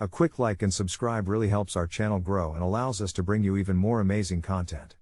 A quick like and subscribe really helps our channel grow and allows us to bring you even more amazing content.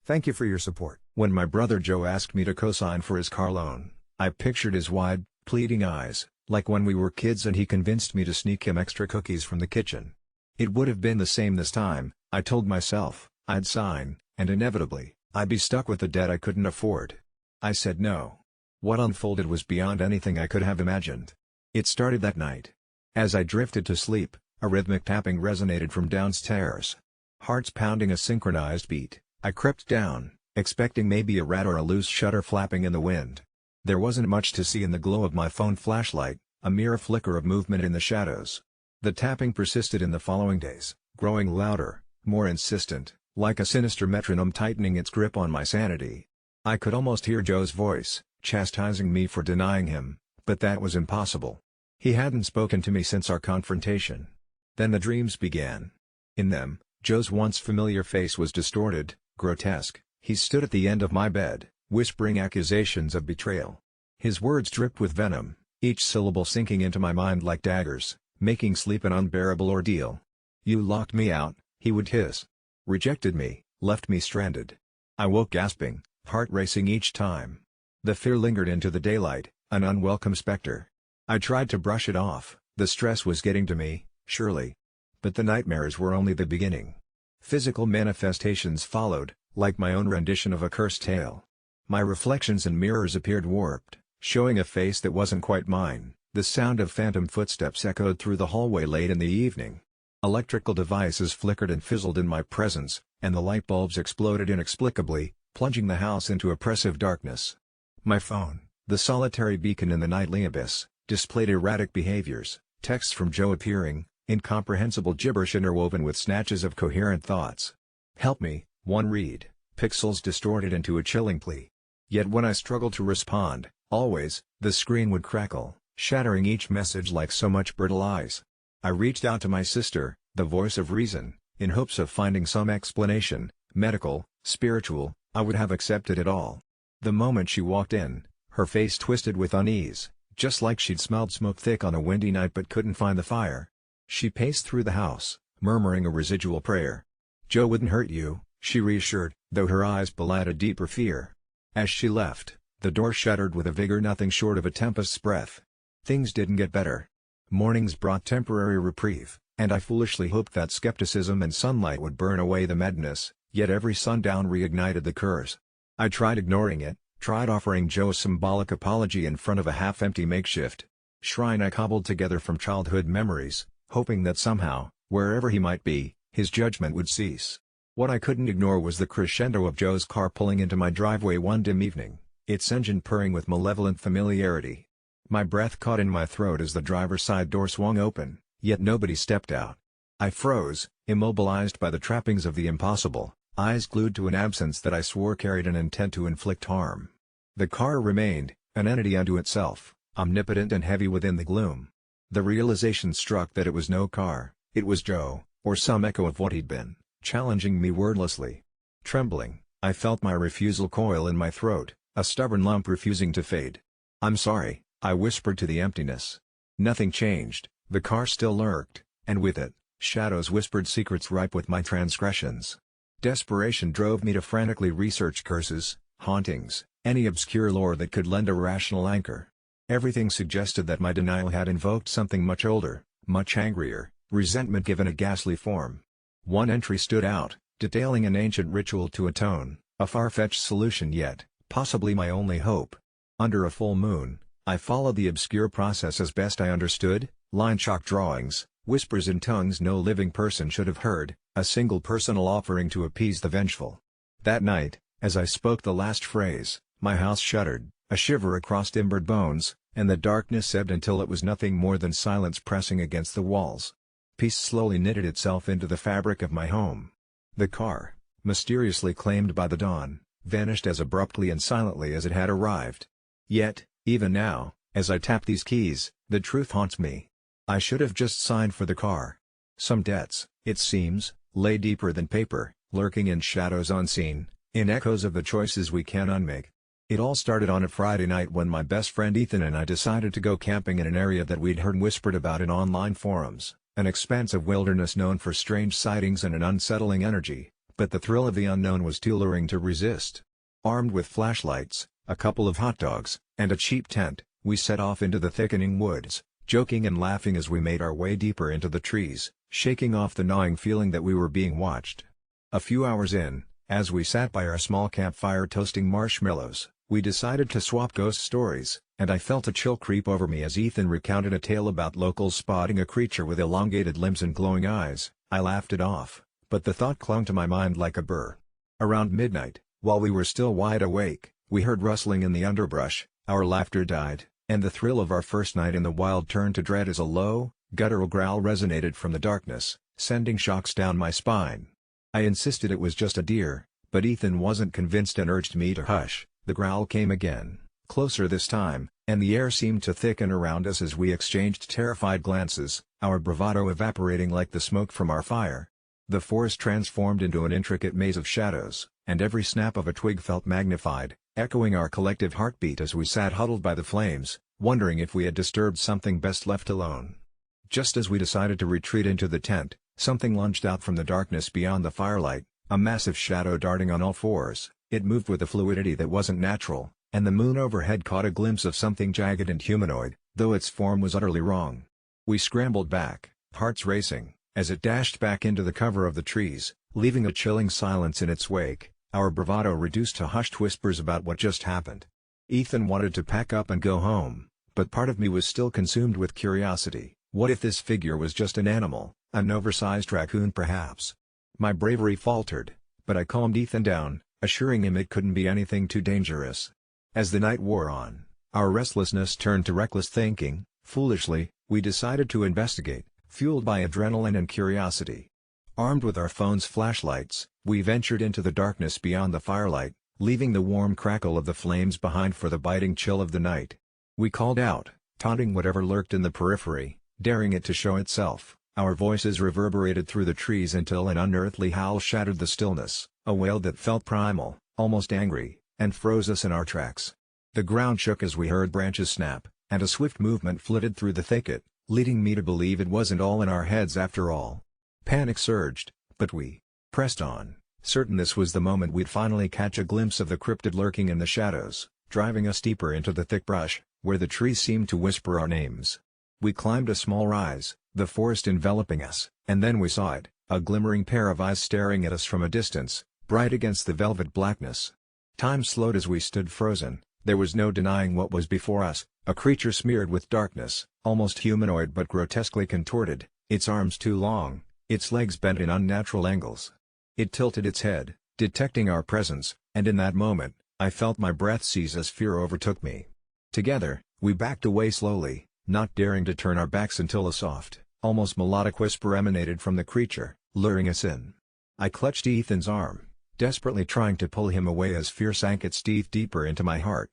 Thank you for your support. When my brother Joe asked me to co-sign for his car loan, I pictured his wide, pleading eyes, like when we were kids and he convinced me to sneak him extra cookies from the kitchen. It would have been the same this time, I told myself. I'd sign, and inevitably, I'd be stuck with the debt I couldn't afford. I said no. What unfolded was beyond anything I could have imagined. It started that night. As I drifted to sleep, a rhythmic tapping resonated from downstairs. Hearts pounding a synchronized beat, I crept down, expecting maybe a rat or a loose shutter flapping in the wind. There wasn't much to see in the glow of my phone flashlight, a mere flicker of movement in the shadows. The tapping persisted in the following days, growing louder, more insistent, like a sinister metronome tightening its grip on my sanity. I could almost hear Joe's voice, chastising me for denying him, but that was impossible. He hadn't spoken to me since our confrontation. Then the dreams began. In them, Joe's once familiar face was distorted, grotesque. He stood at the end of my bed, whispering accusations of betrayal. His words dripped with venom, each syllable sinking into my mind like daggers, making sleep an unbearable ordeal. "You locked me out," he would hiss. "Rejected me, left me stranded." I woke gasping, heart racing each time. The fear lingered into the daylight, an unwelcome specter. I tried to brush it off, the stress was getting to me, surely. But the nightmares were only the beginning. Physical manifestations followed, like my own rendition of a cursed tale. My reflections in mirrors appeared warped, showing a face that wasn't quite mine. The sound of phantom footsteps echoed through the hallway late in the evening. Electrical devices flickered and fizzled in my presence, and the light bulbs exploded inexplicably, plunging the house into oppressive darkness. My phone, the solitary beacon in the nightly abyss, displayed erratic behaviors, texts from Joe appearing, incomprehensible gibberish interwoven with snatches of coherent thoughts. "Help me," one read, pixels distorted into a chilling plea. Yet when I struggled to respond, always, the screen would crackle, shattering each message like so much brittle ice. I reached out to my sister, the voice of reason, in hopes of finding some explanation, medical, spiritual. I would have accepted it all. The moment she walked in, her face twisted with unease, just like she'd smelled smoke thick on a windy night but couldn't find the fire. She paced through the house, murmuring a residual prayer. "Joe wouldn't hurt you," she reassured, though her eyes belied a deeper fear. As she left, the door shuddered with a vigor nothing short of a tempest's breath. Things didn't get better. Mornings brought temporary reprieve, and I foolishly hoped that skepticism and sunlight would burn away the madness, yet every sundown reignited the curse. I tried ignoring it, tried offering Joe a symbolic apology in front of a half-empty makeshift shrine I cobbled together from childhood memories, hoping that somehow, wherever he might be, his judgment would cease. What I couldn't ignore was the crescendo of Joe's car pulling into my driveway one dim evening, its engine purring with malevolent familiarity. My breath caught in my throat as the driver's side door swung open, yet nobody stepped out. I froze, immobilized by the trappings of the impossible, eyes glued to an absence that I swore carried an intent to inflict harm. The car remained, an entity unto itself, omnipotent and heavy within the gloom. The realization struck that it was no car, it was Joe, or some echo of what he'd been, challenging me wordlessly. Trembling, I felt my refusal coil in my throat, a stubborn lump refusing to fade. "I'm sorry," I whispered to the emptiness. Nothing changed, the car still lurked, and with it, shadows whispered secrets ripe with my transgressions. Desperation drove me to frantically research curses, hauntings, any obscure lore that could lend a rational anchor. Everything suggested that my denial had invoked something much older, much angrier, resentment given a ghastly form. One entry stood out, detailing an ancient ritual to atone, a far-fetched solution yet, possibly my only hope. Under a full moon, I followed the obscure process as best I understood, line chalk drawings, whispers in tongues no living person should have heard, a single personal offering to appease the vengeful. That night, as I spoke the last phrase, my house shuddered, a shiver across timbered bones, and the darkness ebbed until it was nothing more than silence pressing against the walls. Peace slowly knitted itself into the fabric of my home. The car, mysteriously claimed by the dawn, vanished as abruptly and silently as it had arrived. Yet, even now, as I tap these keys, the truth haunts me. I should have just signed for the car. Some debts, it seems, lay deeper than paper, lurking in shadows unseen, in echoes of the choices we can't unmake. It all started on a Friday night when my best friend Ethan and I decided to go camping in an area that we'd heard whispered about in online forums, an expansive wilderness known for strange sightings and an unsettling energy, but the thrill of the unknown was too luring to resist. Armed with flashlights, a couple of hot dogs, and a cheap tent, we set off into the thickening woods, joking and laughing as we made our way deeper into the trees, shaking off the gnawing feeling that we were being watched. A few hours in, as we sat by our small campfire toasting marshmallows, we decided to swap ghost stories, and I felt a chill creep over me as Ethan recounted a tale about locals spotting a creature with elongated limbs and glowing eyes. I laughed it off, but the thought clung to my mind like a burr. Around midnight, while we were still wide awake, we heard rustling in the underbrush, our laughter died, and the thrill of our first night in the wild turned to dread as a low, guttural growl resonated from the darkness, sending shocks down my spine. I insisted it was just a deer, but Ethan wasn't convinced and urged me to hush. The growl came again, closer this time, and the air seemed to thicken around us as we exchanged terrified glances, our bravado evaporating like the smoke from our fire. The forest transformed into an intricate maze of shadows, and every snap of a twig felt magnified, echoing our collective heartbeat as we sat huddled by the flames, wondering if we had disturbed something best left alone. Just as we decided to retreat into the tent, something lunged out from the darkness beyond the firelight, a massive shadow darting on all fours. It moved with a fluidity that wasn't natural, and the moon overhead caught a glimpse of something jagged and humanoid, though its form was utterly wrong. We scrambled back, hearts racing, as it dashed back into the cover of the trees, leaving a chilling silence in its wake, our bravado reduced to hushed whispers about what just happened. Ethan wanted to pack up and go home, but part of me was still consumed with curiosity. What if this figure was just an animal, an oversized raccoon perhaps? My bravery faltered, but I calmed Ethan down, assuring him it couldn't be anything too dangerous. As the night wore on, our restlessness turned to reckless thinking. Foolishly, we decided to investigate, fueled by adrenaline and curiosity. Armed with our phones' flashlights, we ventured into the darkness beyond the firelight, leaving the warm crackle of the flames behind for the biting chill of the night. We called out, taunting whatever lurked in the periphery, daring it to show itself. Our voices reverberated through the trees until an unearthly howl shattered the stillness, a wail that felt primal, almost angry, and froze us in our tracks. The ground shook as we heard branches snap, and a swift movement flitted through the thicket, leading me to believe it wasn't all in our heads after all. Panic surged, but we pressed on, certain this was the moment we'd finally catch a glimpse of the cryptid lurking in the shadows, driving us deeper into the thick brush, where the trees seemed to whisper our names. We climbed a small rise, the forest enveloping us, and then we saw it, a glimmering pair of eyes staring at us from a distance, bright against the velvet blackness. Time slowed as we stood frozen. There was no denying what was before us, a creature smeared with darkness, almost humanoid but grotesquely contorted, its arms too long, its legs bent in unnatural angles. It tilted its head, detecting our presence, and in that moment, I felt my breath seize as fear overtook me. Together, we backed away slowly, not daring to turn our backs until a soft, almost melodic whisper emanated from the creature, luring us in. I clutched Ethan's arm, desperately trying to pull him away as fear sank its teeth deeper into my heart.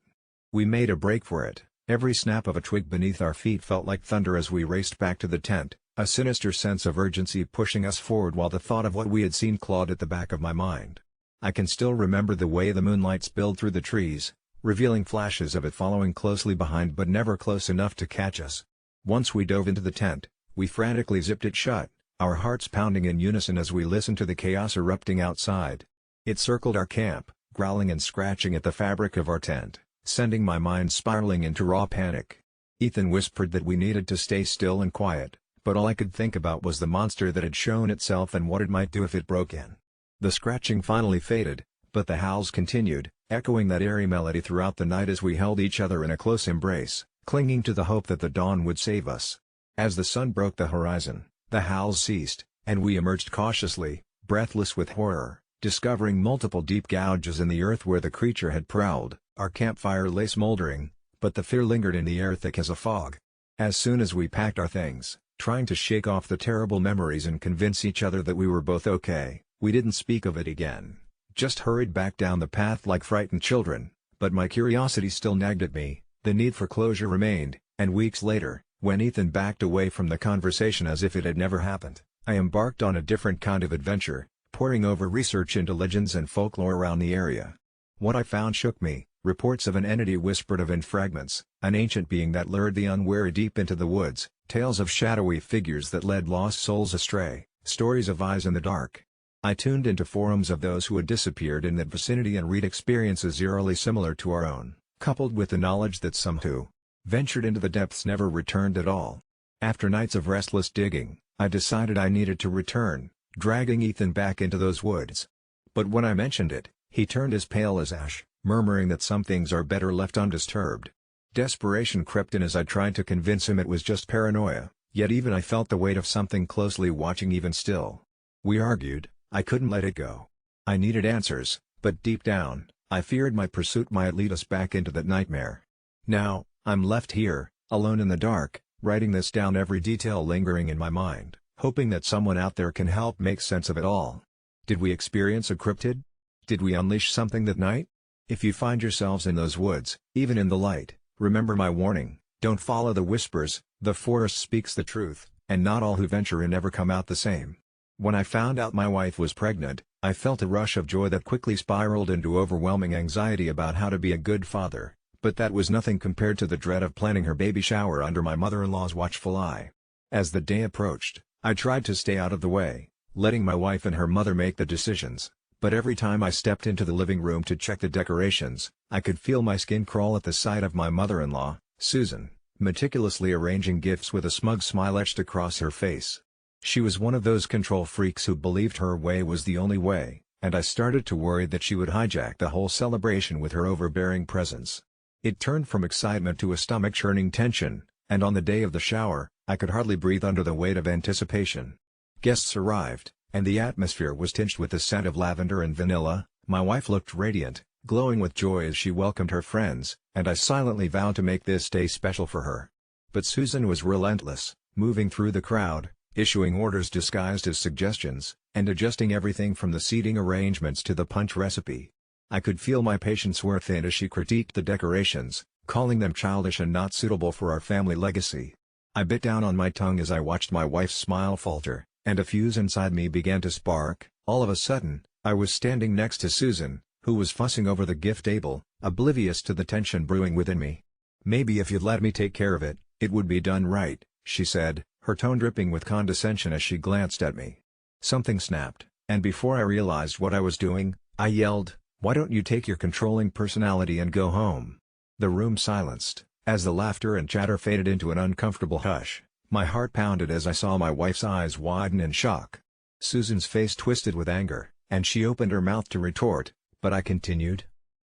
We made a break for it. Every snap of a twig beneath our feet felt like thunder as we raced back to the tent, a sinister sense of urgency pushing us forward while the thought of what we had seen clawed at the back of my mind. I can still remember the way the moonlight spilled through the trees, revealing flashes of it following closely behind but never close enough to catch us. Once we dove into the tent, we frantically zipped it shut, our hearts pounding in unison as we listened to the chaos erupting outside. It circled our camp, growling and scratching at the fabric of our tent, sending my mind spiraling into raw panic. Ethan whispered that we needed to stay still and quiet, but all I could think about was the monster that had shown itself and what it might do if it broke in. The scratching finally faded, but the howls continued, echoing that eerie melody throughout the night as we held each other in a close embrace, clinging to the hope that the dawn would save us. As the sun broke the horizon, the howls ceased, and we emerged cautiously, breathless with horror, discovering multiple deep gouges in the earth where the creature had prowled. Our campfire lay smoldering, but the fear lingered in the air thick as a fog. As soon as we packed our things, trying to shake off the terrible memories and convince each other that we were both okay, we didn't speak of it again, just hurried back down the path like frightened children. But my curiosity still nagged at me, the need for closure remained, and weeks later, when Ethan backed away from the conversation as if it had never happened, I embarked on a different kind of adventure, poring over research into legends and folklore around the area. What I found shook me, Reports of an entity whispered of in fragments, an ancient being that lured the unwary deep into the woods, tales of shadowy figures that led lost souls astray, stories of eyes in the dark. I tuned into forums of those who had disappeared in that vicinity and read experiences eerily similar to our own, coupled with the knowledge that some who ventured into the depths never returned at all. After nights of restless digging, I decided I needed to return, dragging Ethan back into those woods. But when I mentioned it, he turned as pale as ash, murmuring that some things are better left undisturbed. Desperation crept in as I tried to convince him it was just paranoia, yet even I felt the weight of something closely watching even still. We argued. I couldn't let it go. I needed answers, but deep down, I feared my pursuit might lead us back into that nightmare. Now, I'm left here, alone in the dark, writing this down, every detail lingering in my mind, hoping that someone out there can help make sense of it all. Did we experience a cryptid? Did we unleash something that night? If you find yourselves in those woods, even in the light, remember my warning: don't follow the whispers, the forest speaks the truth, and not all who venture in ever come out the same. When I found out my wife was pregnant, I felt a rush of joy that quickly spiraled into overwhelming anxiety about how to be a good father, but that was nothing compared to the dread of planning her baby shower under my mother-in-law's watchful eye. As the day approached, I tried to stay out of the way, letting my wife and her mother make the decisions. But every time I stepped into the living room to check the decorations, I could feel my skin crawl at the sight of my mother-in-law, Susan, meticulously arranging gifts with a smug smile etched across her face. She was one of those control freaks who believed her way was the only way, and I started to worry that she would hijack the whole celebration with her overbearing presence. It turned from excitement to a stomach-churning tension, and on the day of the shower, I could hardly breathe under the weight of anticipation. Guests arrived, and the atmosphere was tinged with the scent of lavender and vanilla. My wife looked radiant, glowing with joy as she welcomed her friends, and I silently vowed to make this day special for her. But Susan was relentless, moving through the crowd, issuing orders disguised as suggestions, and adjusting everything from the seating arrangements to the punch recipe. I could feel my patience wear thin as she critiqued the decorations, calling them childish and not suitable for our family legacy. I bit down on my tongue as I watched my wife's smile falter, and a fuse inside me began to spark. All of a sudden, I was standing next to Susan, who was fussing over the gift table, oblivious to the tension brewing within me. "Maybe if you'd let me take care of it, it would be done right," she said, her tone dripping with condescension as she glanced at me. Something snapped, and before I realized what I was doing, I yelled, "Why don't you take your controlling personality and go home?" The room silenced, as the laughter and chatter faded into an uncomfortable hush. My heart pounded as I saw my wife's eyes widen in shock. Susan's face twisted with anger, and she opened her mouth to retort, but I continued.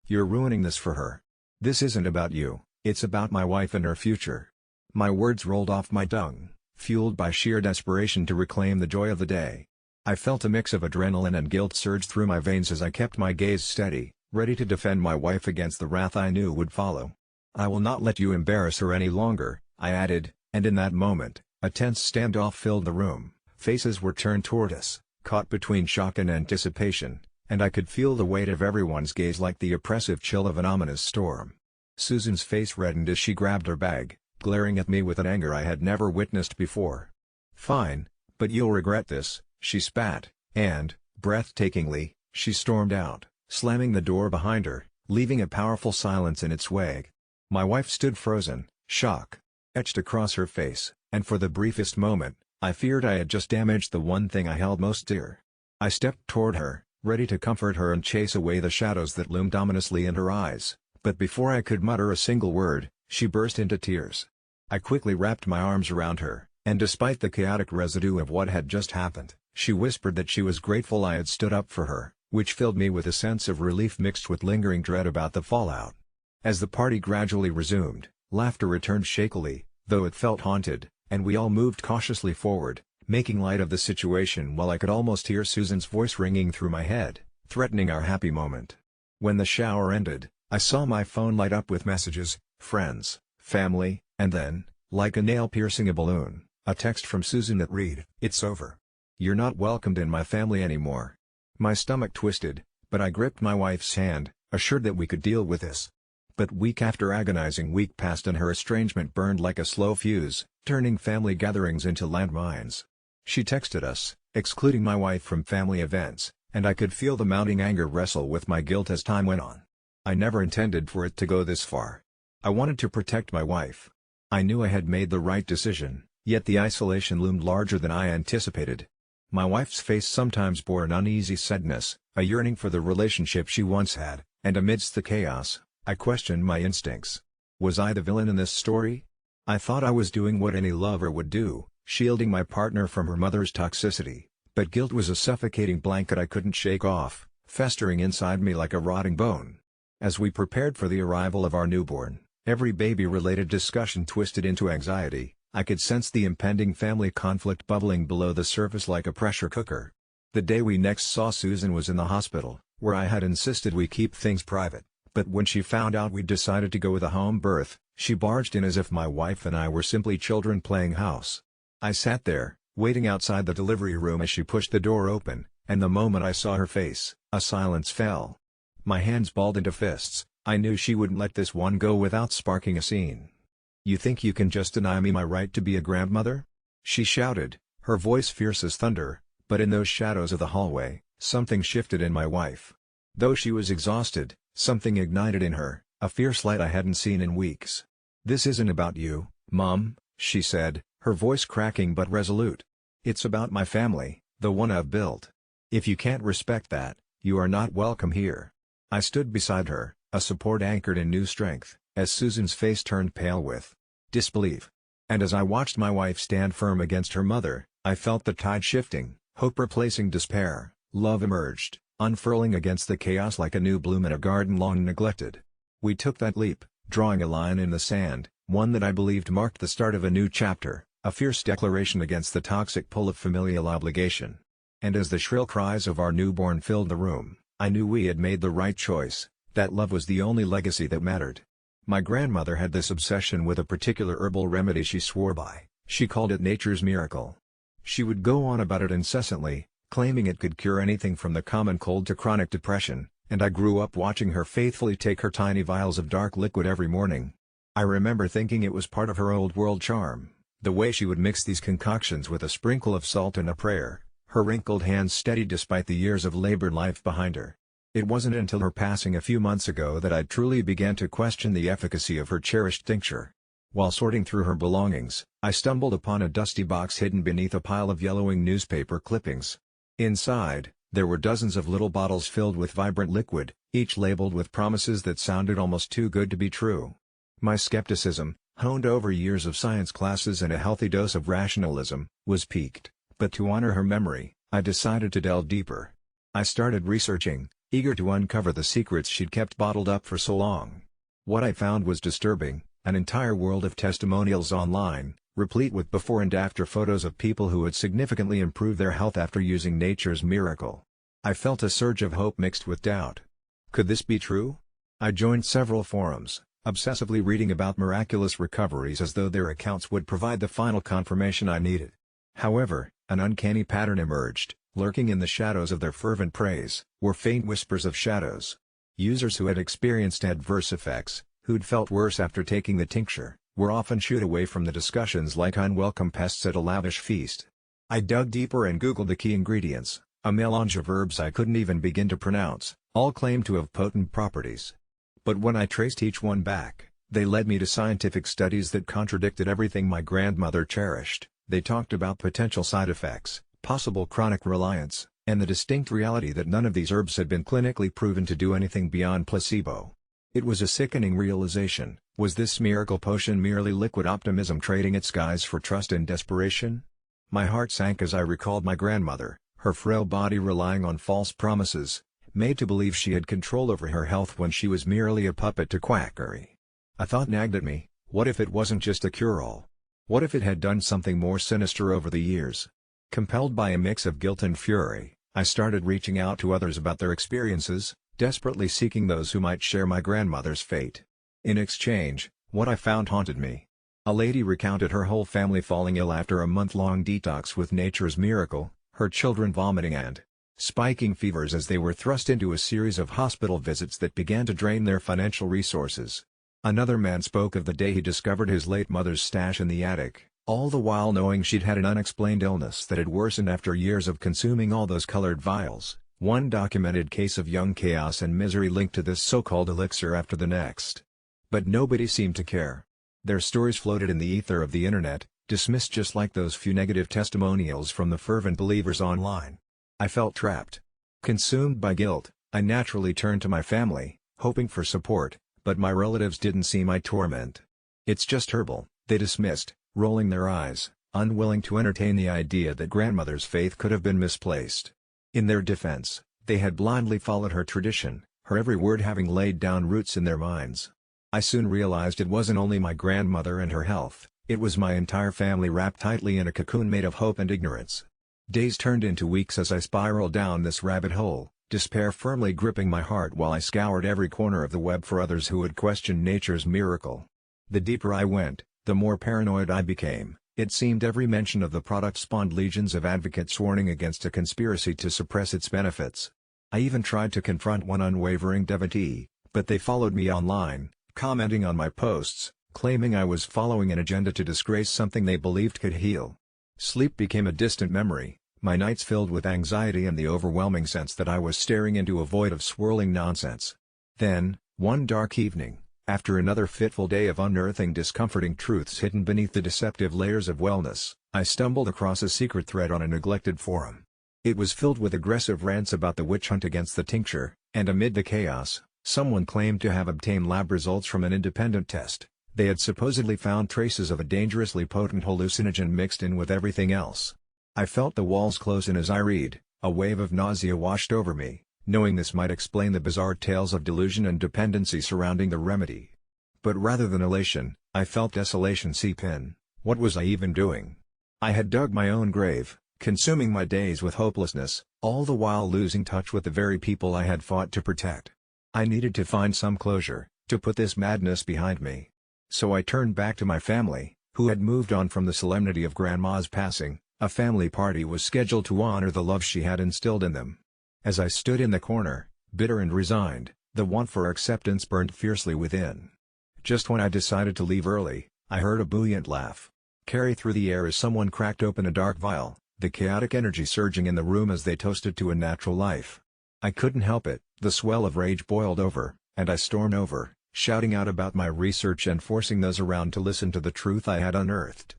"You're ruining this for her. This isn't about you, it's about my wife and her future." My words rolled off my tongue, fueled by sheer desperation to reclaim the joy of the day. I felt a mix of adrenaline and guilt surge through my veins as I kept my gaze steady, ready to defend my wife against the wrath I knew would follow. "I will not let you embarrass her any longer," I added, and in that moment, a tense standoff filled the room. Faces were turned toward us, caught between shock and anticipation, and I could feel the weight of everyone's gaze like the oppressive chill of an ominous storm. Susan's face reddened as she grabbed her bag, glaring at me with an anger I had never witnessed before. "Fine, but you'll regret this," she spat, and, breathtakingly, she stormed out, slamming the door behind her, leaving a powerful silence in its wake. My wife stood frozen, shock etched across her face, and for the briefest moment, I feared I had just damaged the one thing I held most dear. I stepped toward her, ready to comfort her and chase away the shadows that loomed ominously in her eyes, but before I could mutter a single word, she burst into tears. I quickly wrapped my arms around her, and despite the chaotic residue of what had just happened, she whispered that she was grateful I had stood up for her, which filled me with a sense of relief mixed with lingering dread about the fallout. As the party gradually resumed, laughter returned shakily, though it felt haunted, and we all moved cautiously forward, making light of the situation while I could almost hear Susan's voice ringing through my head, threatening our happy moment. When the shower ended, I saw my phone light up with messages, friends, family, and then, like a nail piercing a balloon, a text from Susan that read, "It's over. You're not welcomed in my family anymore." My stomach twisted, but I gripped my wife's hand, assured that we could deal with this. But week after agonizing week passed and her estrangement burned like a slow fuse, turning family gatherings into landmines. She texted us, excluding my wife from family events, and I could feel the mounting anger wrestle with my guilt as time went on. I never intended for it to go this far. I wanted to protect my wife. I knew I had made the right decision, yet the isolation loomed larger than I anticipated. My wife's face sometimes bore an uneasy sadness, a yearning for the relationship she once had, and amidst the chaos, I questioned my instincts. Was I the villain in this story? I thought I was doing what any lover would do, shielding my partner from her mother's toxicity, but guilt was a suffocating blanket I couldn't shake off, festering inside me like a rotting bone. As we prepared for the arrival of our newborn, every baby-related discussion twisted into anxiety. I could sense the impending family conflict bubbling below the surface like a pressure cooker. The day we next saw Susan was in the hospital, where I had insisted we keep things private, but when she found out we'd decided to go with a home birth, she barged in as if my wife and I were simply children playing house. I sat there, waiting outside the delivery room as she pushed the door open, and the moment I saw her face, a silence fell. My hands balled into fists. I knew she wouldn't let this one go without sparking a scene. "You think you can just deny me my right to be a grandmother?" she shouted, her voice fierce as thunder, but in those shadows of the hallway, something shifted in my wife. Though she was exhausted, something ignited in her, a fierce light I hadn't seen in weeks. "This isn't about you, Mom," she said, her voice cracking but resolute. "It's about my family, the one I've built. If you can't respect that, you are not welcome here." I stood beside her, a support anchored in new strength, as Susan's face turned pale with disbelief. And as I watched my wife stand firm against her mother, I felt the tide shifting, hope replacing despair, love emerged, unfurling against the chaos like a new bloom in a garden long neglected. We took that leap, drawing a line in the sand, one that I believed marked the start of a new chapter, a fierce declaration against the toxic pull of familial obligation. And as the shrill cries of our newborn filled the room, I knew we had made the right choice, that love was the only legacy that mattered. My grandmother had this obsession with a particular herbal remedy she swore by. She called it nature's miracle. She would go on about it incessantly, claiming it could cure anything from the common cold to chronic depression, and I grew up watching her faithfully take her tiny vials of dark liquid every morning. I remember thinking it was part of her old world charm, the way she would mix these concoctions with a sprinkle of salt and a prayer, her wrinkled hands steady despite the years of labored life behind her. It wasn't until her passing a few months ago that I truly began to question the efficacy of her cherished tincture. While sorting through her belongings, I stumbled upon a dusty box hidden beneath a pile of yellowing newspaper clippings. Inside, there were dozens of little bottles filled with vibrant liquid, each labeled with promises that sounded almost too good to be true. My skepticism, honed over years of science classes and a healthy dose of rationalism, was piqued, but to honor her memory, I decided to delve deeper. I started researching, eager to uncover the secrets she'd kept bottled up for so long. What I found was disturbing, an entire world of testimonials online, replete with before and after photos of people who had significantly improved their health after using nature's miracle. I felt a surge of hope mixed with doubt. Could this be true? I joined several forums, obsessively reading about miraculous recoveries as though their accounts would provide the final confirmation I needed. However, an uncanny pattern emerged. Lurking in the shadows of their fervent praise, were faint whispers of shadows. Users who had experienced adverse effects, who'd felt worse after taking the tincture, were often shooed away from the discussions like unwelcome pests at a lavish feast. I dug deeper and Googled the key ingredients, a melange of herbs I couldn't even begin to pronounce, all claimed to have potent properties. But when I traced each one back, they led me to scientific studies that contradicted everything my grandmother cherished. They talked about potential side effects, possible chronic reliance, and the distinct reality that none of these herbs had been clinically proven to do anything beyond placebo. It was a sickening realization. Was this miracle potion merely liquid optimism trading its guise for trust and desperation? My heart sank as I recalled my grandmother, her frail body relying on false promises, made to believe she had control over her health when she was merely a puppet to quackery. A thought nagged at me, what if it wasn't just a cure-all? What if it had done something more sinister over the years? Compelled by a mix of guilt and fury, I started reaching out to others about their experiences, desperately seeking those who might share my grandmother's fate. In exchange, what I found haunted me. A lady recounted her whole family falling ill after a month-long detox with nature's miracle, her children vomiting and spiking fevers as they were thrust into a series of hospital visits that began to drain their financial resources. Another man spoke of the day he discovered his late mother's stash in the attic, all the while knowing she'd had an unexplained illness that had worsened after years of consuming all those colored vials. One documented case of young chaos and misery linked to this so-called elixir after the next. But nobody seemed to care. Their stories floated in the ether of the internet, dismissed just like those few negative testimonials from the fervent believers online. I felt trapped. Consumed by guilt, I naturally turned to my family, hoping for support, but my relatives didn't see my torment. "It's just herbal," they dismissed, rolling their eyes, unwilling to entertain the idea that grandmother's faith could have been misplaced. In their defense, they had blindly followed her tradition, her every word having laid down roots in their minds. I soon realized it wasn't only my grandmother and her health, it was my entire family wrapped tightly in a cocoon made of hope and ignorance. Days turned into weeks as I spiraled down this rabbit hole, despair firmly gripping my heart while I scoured every corner of the web for others who would question nature's miracle. The deeper I went, the more paranoid I became. It seemed every mention of the product spawned legions of advocates warning against a conspiracy to suppress its benefits. I even tried to confront one unwavering devotee, but they followed me online, commenting on my posts, claiming I was following an agenda to disgrace something they believed could heal. Sleep became a distant memory, my nights filled with anxiety and the overwhelming sense that I was staring into a void of swirling nonsense. Then, one dark evening, after another fitful day of unearthing discomforting truths hidden beneath the deceptive layers of wellness, I stumbled across a secret thread on a neglected forum. It was filled with aggressive rants about the witch hunt against the tincture, and amid the chaos, someone claimed to have obtained lab results from an independent test. They had supposedly found traces of a dangerously potent hallucinogen mixed in with everything else. I felt the walls close in as I read, a wave of nausea washed over me, knowing this might explain the bizarre tales of delusion and dependency surrounding the remedy. But rather than elation, I felt desolation seep in. What was I even doing? I had dug my own grave, consuming my days with hopelessness, all the while losing touch with the very people I had fought to protect. I needed to find some closure, to put this madness behind me. So I turned back to my family, who had moved on from the solemnity of Grandma's passing. A family party was scheduled to honor the love she had instilled in them. As I stood in the corner, bitter and resigned, the want for acceptance burned fiercely within. Just when I decided to leave early, I heard a buoyant laugh carry through the air as someone cracked open a dark vial, the chaotic energy surging in the room as they toasted to a natural life. I couldn't help it, the swell of rage boiled over, and I stormed over, shouting out about my research and forcing those around to listen to the truth I had unearthed.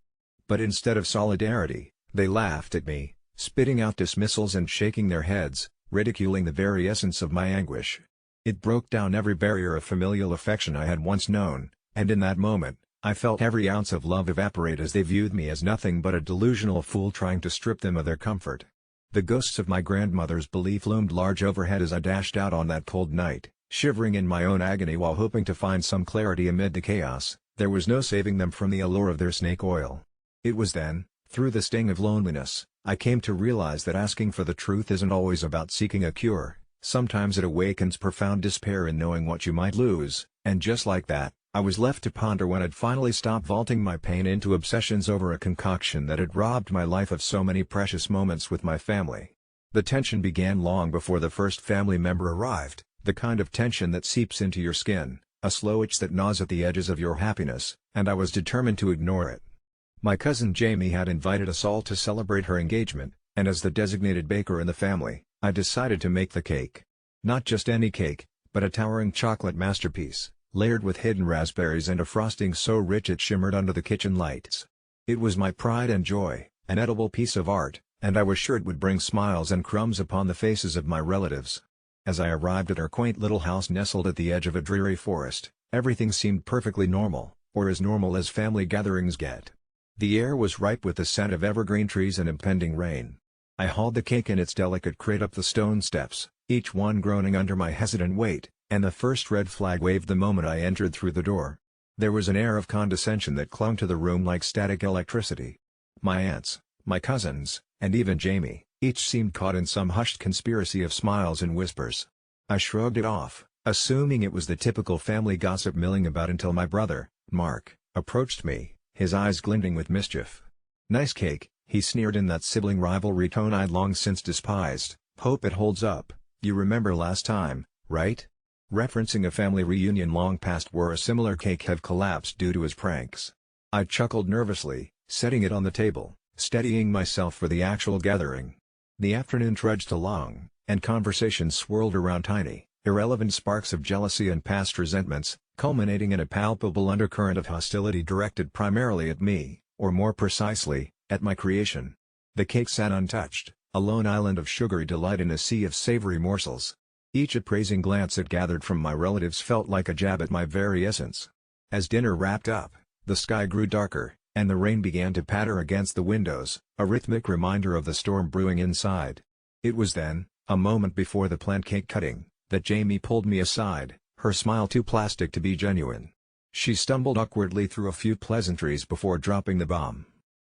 But instead of solidarity, they laughed at me, spitting out dismissals and shaking their heads, ridiculing the very essence of my anguish. It broke down every barrier of familial affection I had once known, and in that moment, I felt every ounce of love evaporate as they viewed me as nothing but a delusional fool trying to strip them of their comfort. The ghosts of my grandmother's belief loomed large overhead as I dashed out on that cold night, shivering in my own agony while hoping to find some clarity amid the chaos. There was no saving them from the allure of their snake oil. It was then, through the sting of loneliness, I came to realize that asking for the truth isn't always about seeking a cure. Sometimes it awakens profound despair in knowing what you might lose, and just like that, I was left to ponder when I'd finally stopped vaulting my pain into obsessions over a concoction that had robbed my life of so many precious moments with my family. The tension began long before the first family member arrived, the kind of tension that seeps into your skin, a slow itch that gnaws at the edges of your happiness, and I was determined to ignore it. My cousin Jamie had invited us all to celebrate her engagement, and as the designated baker in the family, I decided to make the cake. Not just any cake, but a towering chocolate masterpiece, layered with hidden raspberries and a frosting so rich it shimmered under the kitchen lights. It was my pride and joy, an edible piece of art, and I was sure it would bring smiles and crumbs upon the faces of my relatives. As I arrived at our quaint little house nestled at the edge of a dreary forest, everything seemed perfectly normal, or as normal as family gatherings get. The air was ripe with the scent of evergreen trees and impending rain. I hauled the cake in its delicate crate up the stone steps, each one groaning under my hesitant weight, and the first red flag waved the moment I entered through the door. There was an air of condescension that clung to the room like static electricity. My aunts, my cousins, and even Jamie, each seemed caught in some hushed conspiracy of smiles and whispers. I shrugged it off, assuming it was the typical family gossip milling about until my brother, Mark, approached me, his eyes glinting with mischief. "Nice cake," he sneered in that sibling rivalry tone I'd long since despised. "Hope it holds up. You remember last time, right?" Referencing a family reunion long past where a similar cake had collapsed due to his pranks. I chuckled nervously, setting it on the table, steadying myself for the actual gathering. The afternoon trudged along, and conversations swirled around tiny, irrelevant sparks of jealousy and past resentments, culminating in a palpable undercurrent of hostility directed primarily at me, or more precisely, at my creation. The cake sat untouched, a lone island of sugary delight in a sea of savory morsels. Each appraising glance it gathered from my relatives felt like a jab at my very essence. As dinner wrapped up, the sky grew darker, and the rain began to patter against the windows, a rhythmic reminder of the storm brewing inside. It was then, a moment before the planned cake cutting, that Jamie pulled me aside, her smile too plastic to be genuine. She stumbled awkwardly through a few pleasantries before dropping the bomb.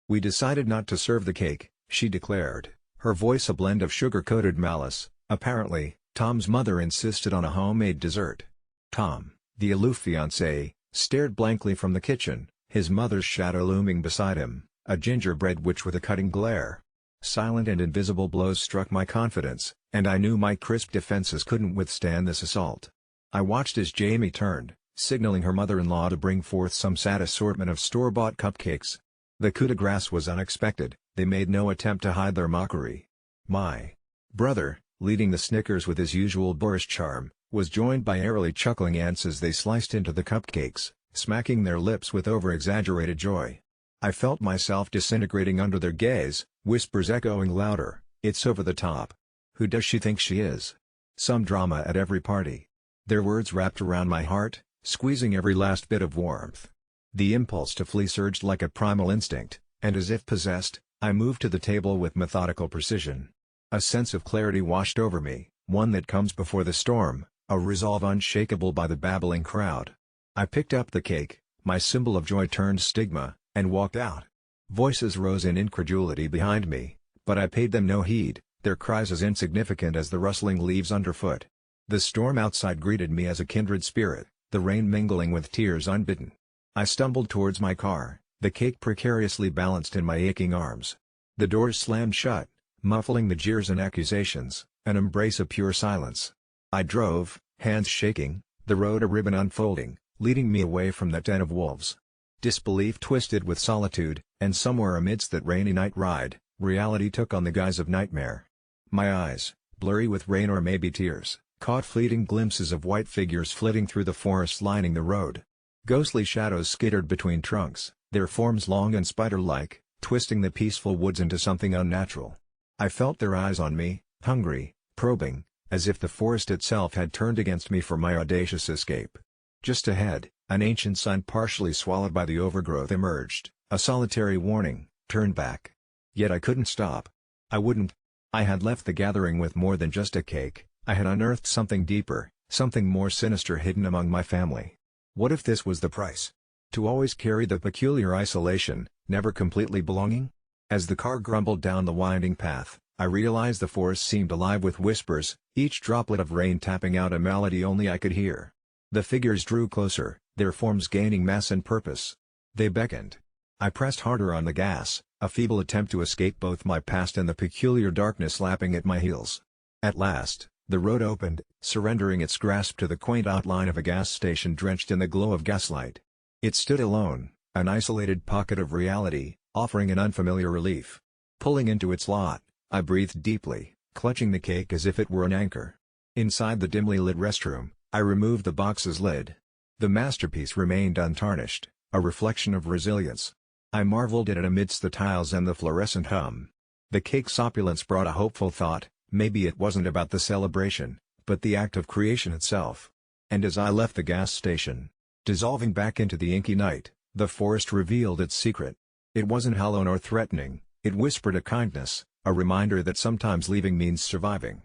"We decided not to serve the cake," she declared, her voice a blend of sugar-coated malice. Apparently, Tom's mother insisted on a homemade dessert. Tom, the aloof fiancé, stared blankly from the kitchen, his mother's shadow looming beside him, a gingerbread witch with a cutting glare. Silent and invisible blows struck my confidence, and I knew my crisp defenses couldn't withstand this assault. I watched as Jamie turned, signaling her mother-in-law to bring forth some sad assortment of store-bought cupcakes. The coup de grace was unexpected, they made no attempt to hide their mockery. My brother, leading the Snickers with his usual boorish charm, was joined by airily chuckling aunts as they sliced into the cupcakes, smacking their lips with over-exaggerated joy. I felt myself disintegrating under their gaze, whispers echoing louder, "It's over the top. Who does she think she is? Some drama at every party." Their words wrapped around my heart, squeezing every last bit of warmth. The impulse to flee surged like a primal instinct, and as if possessed, I moved to the table with methodical precision. A sense of clarity washed over me, one that comes before the storm, a resolve unshakable by the babbling crowd. I picked up the cake, my symbol of joy turned stigma, and walked out. Voices rose in incredulity behind me, but I paid them no heed, their cries as insignificant as the rustling leaves underfoot. The storm outside greeted me as a kindred spirit, the rain mingling with tears unbidden. I stumbled towards my car, the cake precariously balanced in my aching arms. The doors slammed shut, muffling the jeers and accusations, an embrace of pure silence. I drove, hands shaking, the road a ribbon unfolding, leading me away from that den of wolves. Disbelief twisted with solitude, and somewhere amidst that rainy night ride, reality took on the guise of nightmare. My eyes, blurry with rain or maybe tears, caught fleeting glimpses of white figures flitting through the forest lining the road. Ghostly shadows skittered between trunks, their forms long and spider-like, twisting the peaceful woods into something unnatural. I felt their eyes on me, hungry, probing, as if the forest itself had turned against me for my audacious escape. Just ahead, an ancient sign partially swallowed by the overgrowth emerged, a solitary warning, "Turn back." Yet I couldn't stop. I wouldn't. I had left the gathering with more than just a cake, I had unearthed something deeper, something more sinister hidden among my family. What if this was the price? To always carry the peculiar isolation, never completely belonging? As the car grumbled down the winding path, I realized the forest seemed alive with whispers, each droplet of rain tapping out a melody only I could hear. The figures drew closer, their forms gaining mass and purpose. They beckoned. I pressed harder on the gas, a feeble attempt to escape both my past and the peculiar darkness lapping at my heels. At last, the road opened, surrendering its grasp to the quaint outline of a gas station drenched in the glow of gaslight. It stood alone, an isolated pocket of reality, offering an unfamiliar relief. Pulling into its lot, I breathed deeply, clutching the cake as if it were an anchor. Inside the dimly lit restroom, I removed the box's lid. The masterpiece remained untarnished, a reflection of resilience. I marveled at it amidst the tiles and the fluorescent hum. The cake's opulence brought a hopeful thought, maybe it wasn't about the celebration, but the act of creation itself. And as I left the gas station, dissolving back into the inky night, the forest revealed its secret. It wasn't hollow nor threatening, it whispered a kindness, a reminder that sometimes leaving means surviving.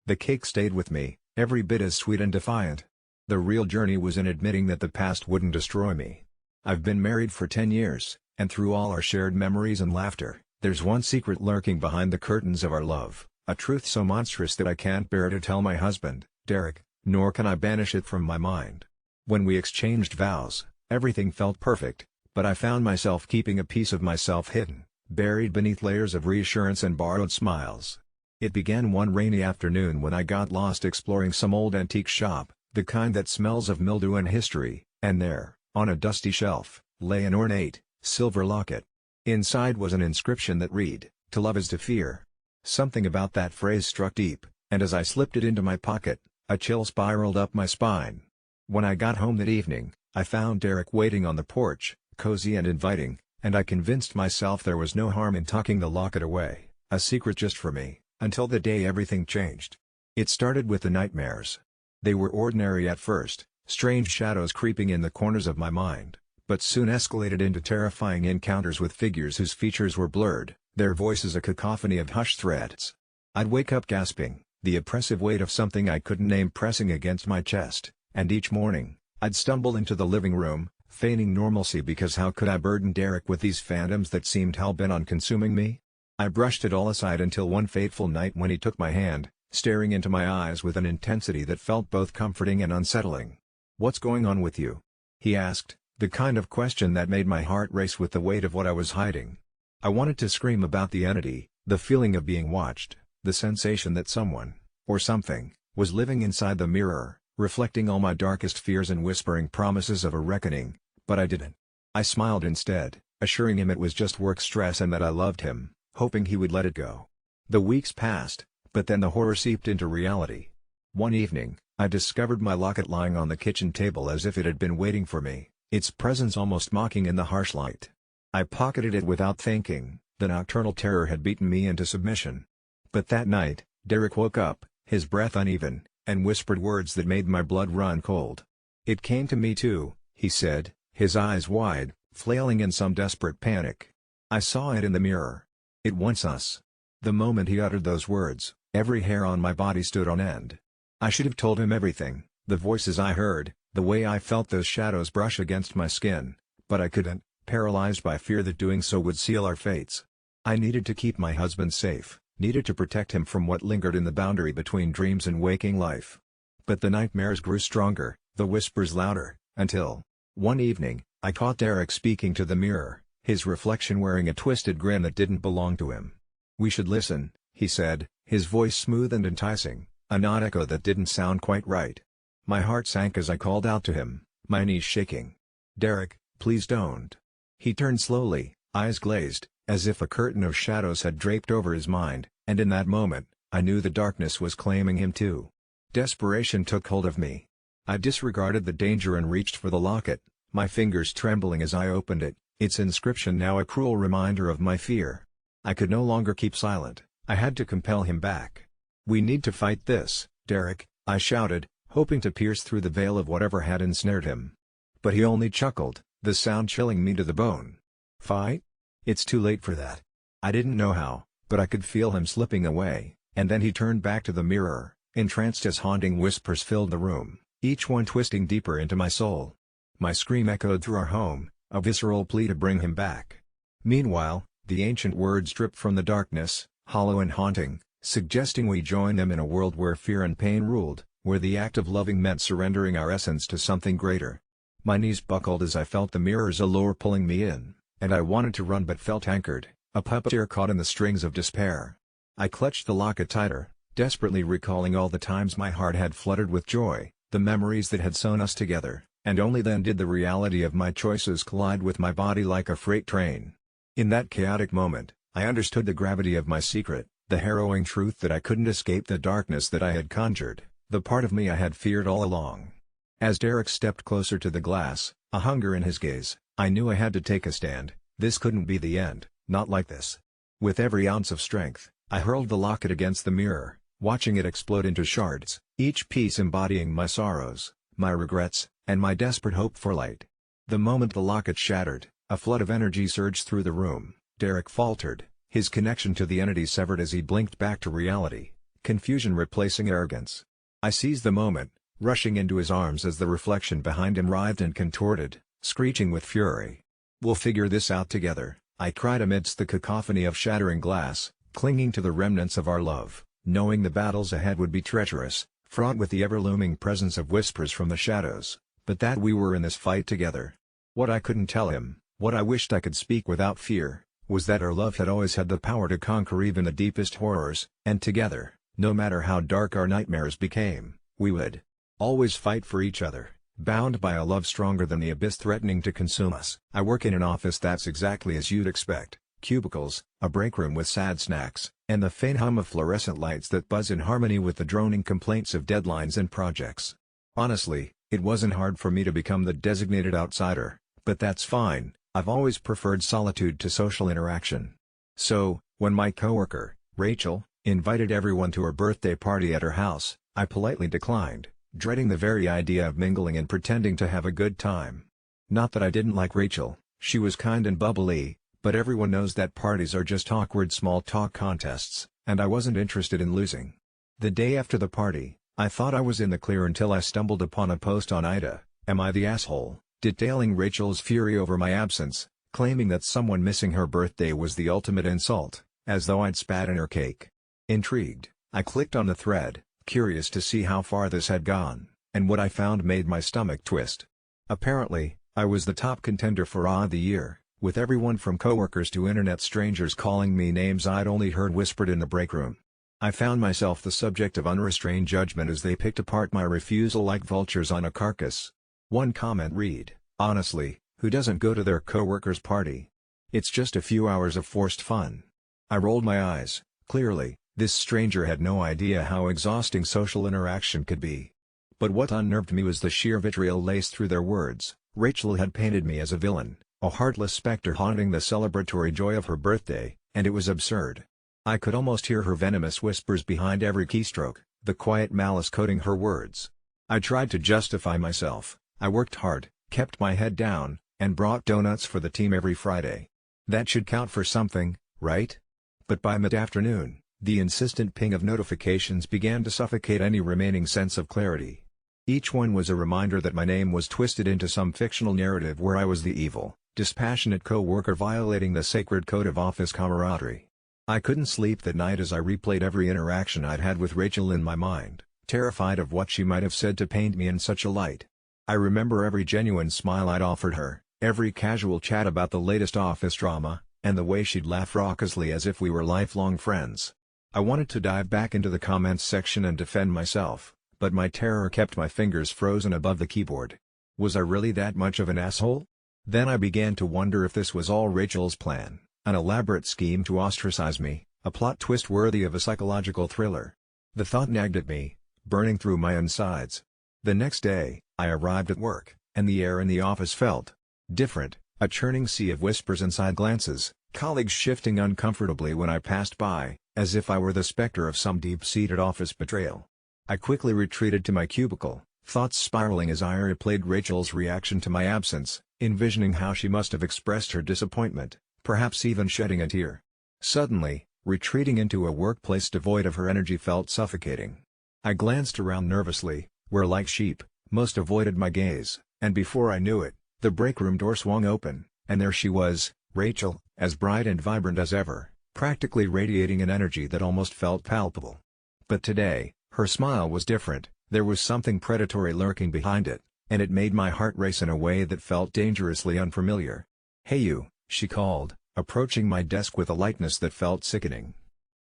The cake stayed with me, every bit as sweet and defiant. The real journey was in admitting that the past wouldn't destroy me. I've been married for 10 years, and through all our shared memories and laughter, there's one secret lurking behind the curtains of our love, a truth so monstrous that I can't bear to tell my husband, Derek, nor can I banish it from my mind. When we exchanged vows, everything felt perfect, but I found myself keeping a piece of myself hidden, buried beneath layers of reassurance and borrowed smiles. It began one rainy afternoon when I got lost exploring some old antique shop, the kind that smells of mildew and history, and there, on a dusty shelf, lay an ornate, silver locket. Inside was an inscription that read, "To love is to fear." Something about that phrase struck deep, and as I slipped it into my pocket, a chill spiraled up my spine. When I got home that evening, I found Derek waiting on the porch, cozy and inviting, and I convinced myself there was no harm in tucking the locket away, a secret just for me, until the day everything changed. It started with the nightmares. They were ordinary at first, strange shadows creeping in the corners of my mind, but soon escalated into terrifying encounters with figures whose features were blurred, their voices a cacophony of hushed threats. I'd wake up gasping, the oppressive weight of something I couldn't name pressing against my chest, and each morning, I'd stumble into the living room, feigning normalcy because how could I burden Derek with these phantoms that seemed hell-bent on consuming me? I brushed it all aside until one fateful night when he took my hand, staring into my eyes with an intensity that felt both comforting and unsettling. "What's going on with you?" he asked, the kind of question that made my heart race with the weight of what I was hiding. I wanted to scream about the entity, the feeling of being watched, the sensation that someone, or something, was living inside the mirror, reflecting all my darkest fears and whispering promises of a reckoning, but I didn't. I smiled instead, assuring him it was just work stress and that I loved him, hoping he would let it go. The weeks passed, but then the horror seeped into reality. One evening, I discovered my locket lying on the kitchen table as if it had been waiting for me, its presence almost mocking in the harsh light. I pocketed it without thinking, the nocturnal terror had beaten me into submission. But that night, Derek woke up, his breath uneven, and whispered words that made my blood run cold. "It came to me too," he said, his eyes wide, flailing in some desperate panic. "I saw it in the mirror. It wants us." The moment he uttered those words, every hair on my body stood on end. I should have told him everything, the voices I heard, the way I felt those shadows brush against my skin, but I couldn't, paralyzed by fear that doing so would seal our fates. I needed to keep my husband safe, needed to protect him from what lingered in the boundary between dreams and waking life. But the nightmares grew stronger, the whispers louder, until, one evening, I caught Derek speaking to the mirror, his reflection wearing a twisted grin that didn't belong to him. "We should listen," he said, his voice smooth and enticing, a not echo that didn't sound quite right. My heart sank as I called out to him, my knees shaking. "Derek, please don't." He turned slowly, eyes glazed, as if a curtain of shadows had draped over his mind, and in that moment, I knew the darkness was claiming him too. Desperation took hold of me. I disregarded the danger and reached for the locket, my fingers trembling as I opened it, its inscription now a cruel reminder of my fear. I could no longer keep silent, I had to compel him back. "We need to fight this, Derek," I shouted, hoping to pierce through the veil of whatever had ensnared him. But he only chuckled, the sound chilling me to the bone. "Fight? It's too late for that." I didn't know how, but I could feel him slipping away, and then he turned back to the mirror, entranced as haunting whispers filled the room, each one twisting deeper into my soul. My scream echoed through our home, a visceral plea to bring him back. Meanwhile, the ancient words dripped from the darkness, hollow and haunting, suggesting we join them in a world where fear and pain ruled, where the act of loving meant surrendering our essence to something greater. My knees buckled as I felt the mirror's allure pulling me in, and I wanted to run but felt anchored, a puppeteer caught in the strings of despair. I clutched the locket tighter, desperately recalling all the times my heart had fluttered with joy, the memories that had sewn us together, and only then did the reality of my choices collide with my body like a freight train. In that chaotic moment, I understood the gravity of my secret, the harrowing truth that I couldn't escape the darkness that I had conjured, the part of me I had feared all along. As Derek stepped closer to the glass, a hunger in his gaze, I knew I had to take a stand. This couldn't be the end, not like this. With every ounce of strength, I hurled the locket against the mirror, watching it explode into shards, each piece embodying my sorrows, my regrets, and my desperate hope for light. The moment the locket shattered, a flood of energy surged through the room. Derek faltered, his connection to the entity severed as he blinked back to reality, confusion replacing arrogance. I seized the moment, rushing into his arms as the reflection behind him writhed and contorted, screeching with fury. "We'll figure this out together," I cried amidst the cacophony of shattering glass, clinging to the remnants of our love, knowing the battles ahead would be treacherous, fraught with the ever-looming presence of whispers from the shadows, but that we were in this fight together. What I couldn't tell him, what I wished I could speak without fear, was that our love had always had the power to conquer even the deepest horrors, and together, no matter how dark our nightmares became, we would always fight for each other, bound by a love stronger than the abyss threatening to consume us. I work in an office that's exactly as you'd expect, cubicles, a break room with sad snacks, and the faint hum of fluorescent lights that buzz in harmony with the droning complaints of deadlines and projects. Honestly, it wasn't hard for me to become the designated outsider, but that's fine. I've always preferred solitude to social interaction. So, when my coworker, Rachel, invited everyone to her birthday party at her house, I politely declined, dreading the very idea of mingling and pretending to have a good time. Not that I didn't like Rachel, she was kind and bubbly, but everyone knows that parties are just awkward small talk contests, and I wasn't interested in losing. The day after the party, I thought I was in the clear until I stumbled upon a post on AITA, "Am I the asshole?" detailing Rachel's fury over my absence, claiming that someone missing her birthday was the ultimate insult, as though I'd spat in her cake. Intrigued, I clicked on the thread, curious to see how far this had gone, and what I found made my stomach twist. Apparently, I was the top contender for AITA of the year, with everyone from coworkers to internet strangers calling me names I'd only heard whispered in the break room. I found myself the subject of unrestrained judgment as they picked apart my refusal like vultures on a carcass. One comment read, "Honestly, who doesn't go to their coworker's party? It's just a few hours of forced fun." I rolled my eyes. Clearly, this stranger had no idea how exhausting social interaction could be. But what unnerved me was the sheer vitriol laced through their words. Rachel had painted me as a villain, a heartless specter haunting the celebratory joy of her birthday, and it was absurd. I could almost hear her venomous whispers behind every keystroke, the quiet malice coating her words. I tried to justify myself. I worked hard, kept my head down, and brought donuts for the team every Friday. That should count for something, right? But by mid-afternoon, the insistent ping of notifications began to suffocate any remaining sense of clarity. Each one was a reminder that my name was twisted into some fictional narrative where I was the evil, dispassionate co-worker violating the sacred code of office camaraderie. I couldn't sleep that night as I replayed every interaction I'd had with Rachel in my mind, terrified of what she might have said to paint me in such a light. I remember every genuine smile I'd offered her, every casual chat about the latest office drama, and the way she'd laugh raucously as if we were lifelong friends. I wanted to dive back into the comments section and defend myself, but my terror kept my fingers frozen above the keyboard. Was I really that much of an asshole? Then I began to wonder if this was all Rachel's plan, an elaborate scheme to ostracize me, a plot twist worthy of a psychological thriller. The thought nagged at me, burning through my insides. The next day, I arrived at work, and the air in the office felt different, a churning sea of whispers and side glances, colleagues shifting uncomfortably when I passed by, as if I were the specter of some deep-seated office betrayal. I quickly retreated to my cubicle, thoughts spiraling as I replayed Rachel's reaction to my absence, envisioning how she must have expressed her disappointment, perhaps even shedding a tear. Suddenly, retreating into a workplace devoid of her energy felt suffocating. I glanced around nervously, where like sheep, most avoided my gaze, and before I knew it, the break room door swung open, and there she was, Rachel, as bright and vibrant as ever, practically radiating an energy that almost felt palpable. But today, her smile was different, there was something predatory lurking behind it, and it made my heart race in a way that felt dangerously unfamiliar. "Hey you," she called, approaching my desk with a lightness that felt sickening.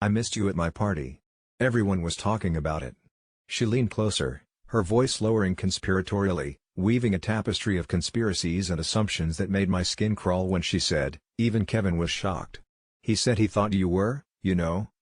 "I missed you at my party. Everyone was talking about it." She leaned closer, her voice lowering conspiratorially, weaving a tapestry of conspiracies and assumptions that made my skin crawl when she said, "Even Kevin was shocked. He said he thought you were,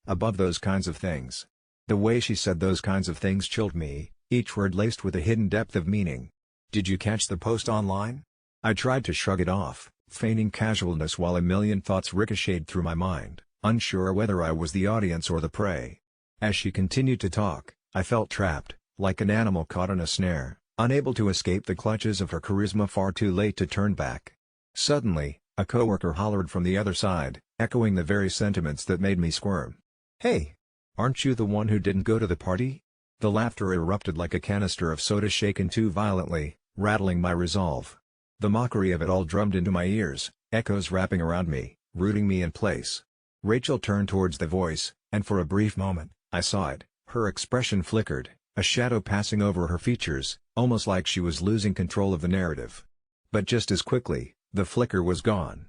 above those kinds of things." The way she said those kinds of things chilled me, each word laced with a hidden depth of meaning. "Did you catch the post online?" I tried to shrug it off, feigning casualness while a million thoughts ricocheted through my mind, unsure whether I was the audience or the prey. As she continued to talk, I felt trapped, like an animal caught in a snare, unable to escape the clutches of her charisma, far too late to turn back. Suddenly, a coworker hollered from the other side, echoing the very sentiments that made me squirm. "Hey! Aren't you the one who didn't go to the party?" The laughter erupted like a canister of soda shaken too violently, rattling my resolve. The mockery of it all drummed into my ears, echoes wrapping around me, rooting me in place. Rachel turned towards the voice, and for a brief moment, I saw it. Her expression flickered, a shadow passing over her features, almost like she was losing control of the narrative. But just as quickly, the flicker was gone.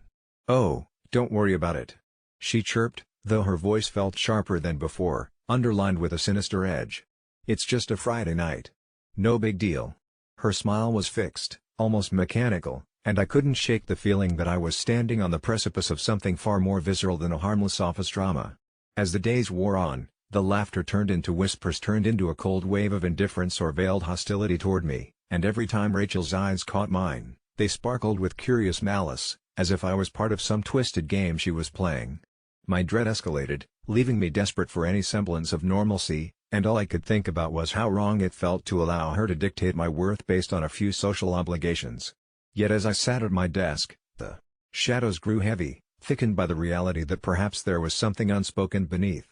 "Oh, don't worry about it," she chirped, though her voice felt sharper than before, underlined with a sinister edge. "It's just a Friday night. No big deal." Her smile was fixed, almost mechanical, and I couldn't shake the feeling that I was standing on the precipice of something far more visceral than a harmless office drama. As the days wore on, the laughter turned into whispers, turned into a cold wave of indifference or veiled hostility toward me, and every time Rachel's eyes caught mine, they sparkled with curious malice, as if I was part of some twisted game she was playing. My dread escalated, leaving me desperate for any semblance of normalcy, and all I could think about was how wrong it felt to allow her to dictate my worth based on a few social obligations. Yet as I sat at my desk, the shadows grew heavy, thickened by the reality that perhaps there was something unspoken beneath.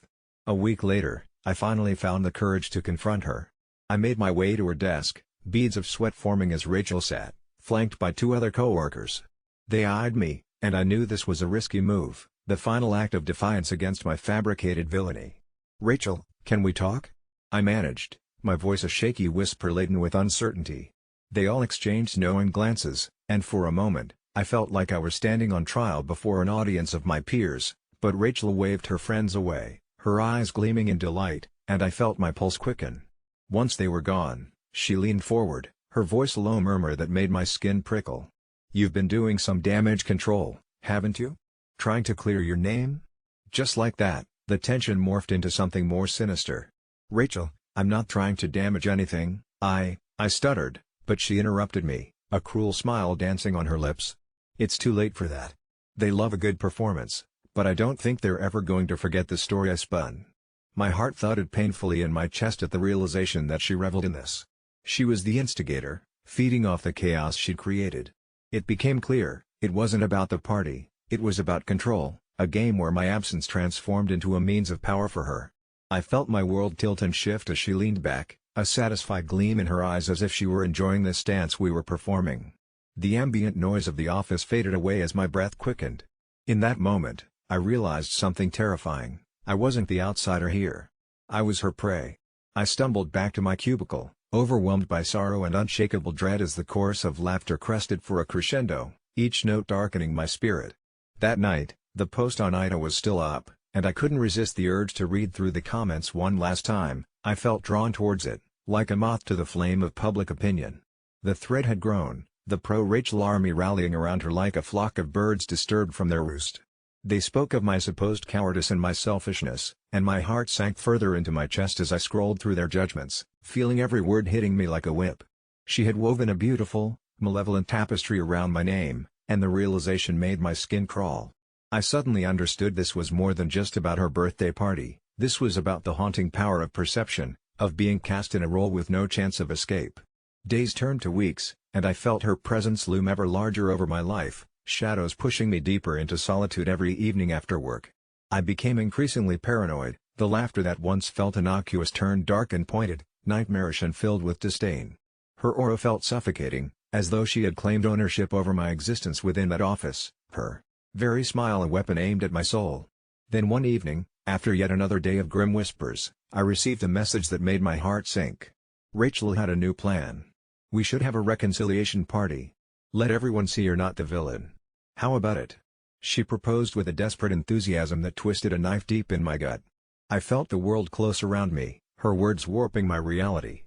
A week later, I finally found the courage to confront her. I made my way to her desk, beads of sweat forming as Rachel sat, flanked by two other coworkers. They eyed me, and I knew this was a risky move, the final act of defiance against my fabricated villainy. "Rachel, can we talk?" I managed, my voice a shaky whisper laden with uncertainty. They all exchanged knowing glances, and for a moment, I felt like I was standing on trial before an audience of my peers, but Rachel waved her friends away, her eyes gleaming in delight, and I felt my pulse quicken. Once they were gone, she leaned forward, her voice a low murmur that made my skin prickle. "You've been doing some damage control, haven't you? Trying to clear your name?" Just like that, the tension morphed into something more sinister. "Rachel, I'm not trying to damage anything, I stuttered, but she interrupted me, a cruel smile dancing on her lips. "It's too late for that. They love a good performance, but I don't think they're ever going to forget the story I spun." My heart thudded painfully in my chest at the realization that she reveled in this. She was the instigator, feeding off the chaos she'd created. It became clear, it wasn't about the party, it was about control, a game where my absence transformed into a means of power for her. I felt my world tilt and shift as she leaned back, a satisfied gleam in her eyes as if she were enjoying this dance we were performing. The ambient noise of the office faded away as my breath quickened. In that moment, I realized something terrifying. I wasn't the outsider here. I was her prey. I stumbled back to my cubicle, overwhelmed by sorrow and unshakable dread as the chorus of laughter crested for a crescendo, each note darkening my spirit. That night, the post on AITA was still up, and I couldn't resist the urge to read through the comments one last time. I felt drawn towards it, like a moth to the flame of public opinion. The thread had grown, the pro-Rachel army rallying around her like a flock of birds disturbed from their roost. They spoke of my supposed cowardice and my selfishness, and my heart sank further into my chest as I scrolled through their judgments, feeling every word hitting me like a whip. She had woven a beautiful, malevolent tapestry around my name, and the realization made my skin crawl. I suddenly understood this was more than just about her birthday party, this was about the haunting power of perception, of being cast in a role with no chance of escape. Days turned to weeks, and I felt her presence loom ever larger over my life, shadows pushing me deeper into solitude every evening after work. I became increasingly paranoid, the laughter that once felt innocuous turned dark and pointed, nightmarish and filled with disdain. Her aura felt suffocating, as though she had claimed ownership over my existence within that office, her very smile a weapon aimed at my soul. Then one evening, after yet another day of grim whispers, I received a message that made my heart sink. Rachel had a new plan. "We should have a reconciliation party. Let everyone see you're not the villain. How about it?" She proposed with a desperate enthusiasm that twisted a knife deep in my gut. I felt the world close around me, her words warping my reality.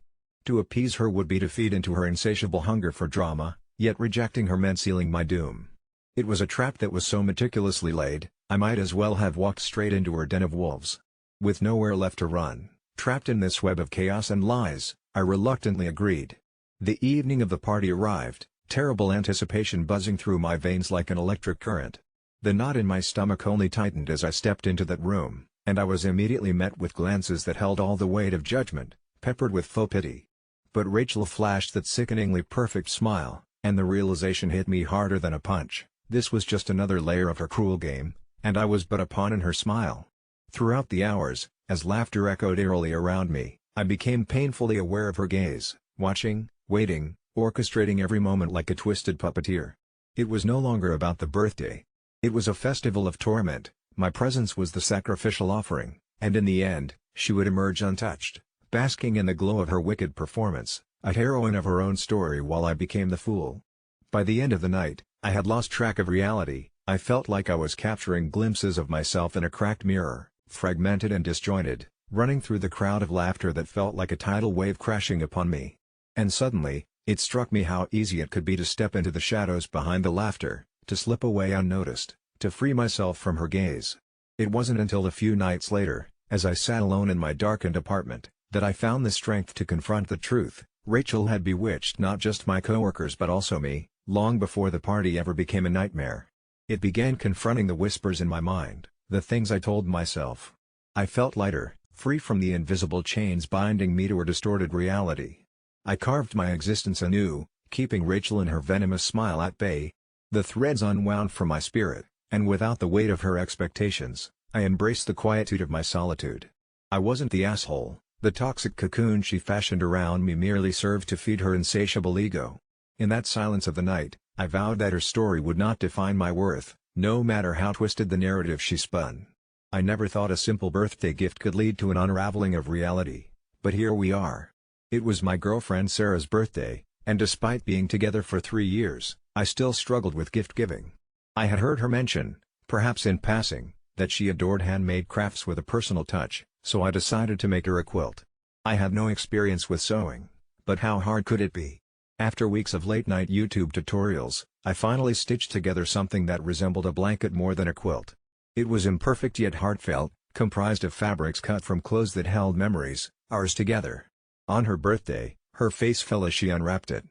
To appease her would be to feed into her insatiable hunger for drama, yet rejecting her meant sealing my doom. It was a trap that was so meticulously laid, I might as well have walked straight into her den of wolves. With nowhere left to run, trapped in this web of chaos and lies, I reluctantly agreed. The evening of the party arrived, terrible anticipation buzzing through my veins like an electric current. The knot in my stomach only tightened as I stepped into that room, and I was immediately met with glances that held all the weight of judgment, peppered with faux pity. But Rachel flashed that sickeningly perfect smile, and the realization hit me harder than a punch. This was just another layer of her cruel game, and I was but a pawn in her smile. Throughout the hours, as laughter echoed eerily around me, I became painfully aware of her gaze, watching, waiting, orchestrating every moment like a twisted puppeteer. It was no longer about the birthday. It was a festival of torment, my presence was the sacrificial offering, and in the end, she would emerge untouched, basking in the glow of her wicked performance, a heroine of her own story while I became the fool. By the end of the night, I had lost track of reality. I felt like I was capturing glimpses of myself in a cracked mirror, fragmented and disjointed, running through the crowd of laughter that felt like a tidal wave crashing upon me. And suddenly, it struck me how easy it could be to step into the shadows behind the laughter, to slip away unnoticed, to free myself from her gaze. It wasn't until a few nights later, as I sat alone in my darkened apartment, that I found the strength to confront the truth. Rachel had bewitched not just my coworkers but also me, long before the party ever became a nightmare. It began confronting the whispers in my mind, the things I told myself. I felt lighter, free from the invisible chains binding me to a distorted reality. I carved my existence anew, keeping Rachel and her venomous smile at bay. The threads unwound from my spirit, and without the weight of her expectations, I embraced the quietude of my solitude. I wasn't the asshole. The toxic cocoon she fashioned around me merely served to feed her insatiable ego. In that silence of the night, I vowed that her story would not define my worth, no matter how twisted the narrative she spun. I never thought a simple birthday gift could lead to an unraveling of reality, but here we are. It was my girlfriend Sarah's birthday, and despite being together for 3 years, I still struggled with gift-giving. I had heard her mention, perhaps in passing, that she adored handmade crafts with a personal touch, so I decided to make her a quilt. I had no experience with sewing, but how hard could it be? After weeks of late-night YouTube tutorials, I finally stitched together something that resembled a blanket more than a quilt. It was imperfect yet heartfelt, comprised of fabrics cut from clothes that held memories, ours together. On her birthday, her face fell as she unwrapped it.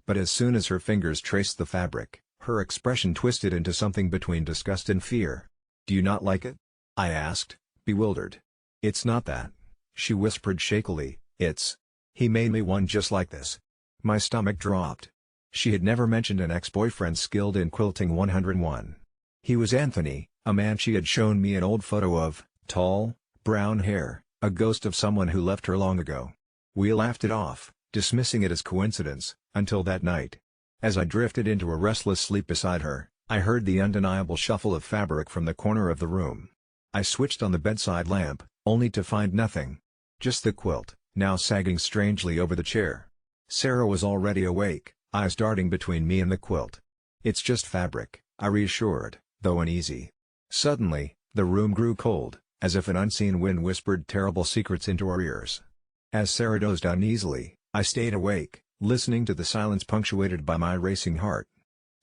But as soon as her fingers traced the fabric, her expression twisted into something between disgust and fear. "Do you not like it?" I asked, bewildered. "It's not that," she whispered shakily, "it's... he made me one just like this." My stomach dropped. She had never mentioned an ex-boyfriend skilled in quilting 101. He was Anthony, a man she had shown me an old photo of, tall, brown hair, a ghost of someone who left her long ago. We laughed it off, dismissing it as coincidence, until that night. As I drifted into a restless sleep beside her, I heard the undeniable shuffle of fabric from the corner of the room. I switched on the bedside lamp, only to find nothing. Just the quilt, now sagging strangely over the chair. Sarah was already awake, eyes darting between me and the quilt. "It's just fabric," I reassured, though uneasy. Suddenly, the room grew cold, as if an unseen wind whispered terrible secrets into our ears. As Sarah dozed uneasily, I stayed awake, listening to the silence punctuated by my racing heart.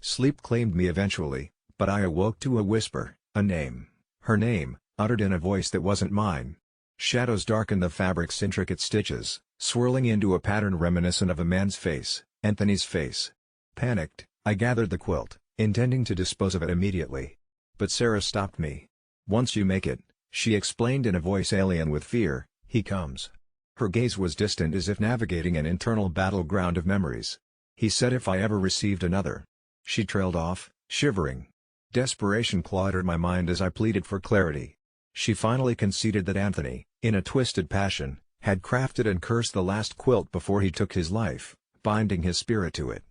Sleep claimed me eventually, but I awoke to a whisper, a name. Her name, uttered in a voice that wasn't mine. Shadows darkened the fabric's intricate stitches, swirling into a pattern reminiscent of a man's face, Anthony's face. Panicked, I gathered the quilt, intending to dispose of it immediately. But Sarah stopped me. "Once you make it," she explained in a voice alien with fear, "he comes." Her gaze was distant as if navigating an internal battleground of memories. "He said if I ever received another." She trailed off, shivering. Desperation clawed at my mind as I pleaded for clarity. She finally conceded that Anthony, in a twisted passion, had crafted and cursed the last quilt before he took his life, binding his spirit to it.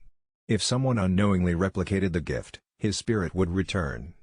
If someone unknowingly replicated the gift, his spirit would return.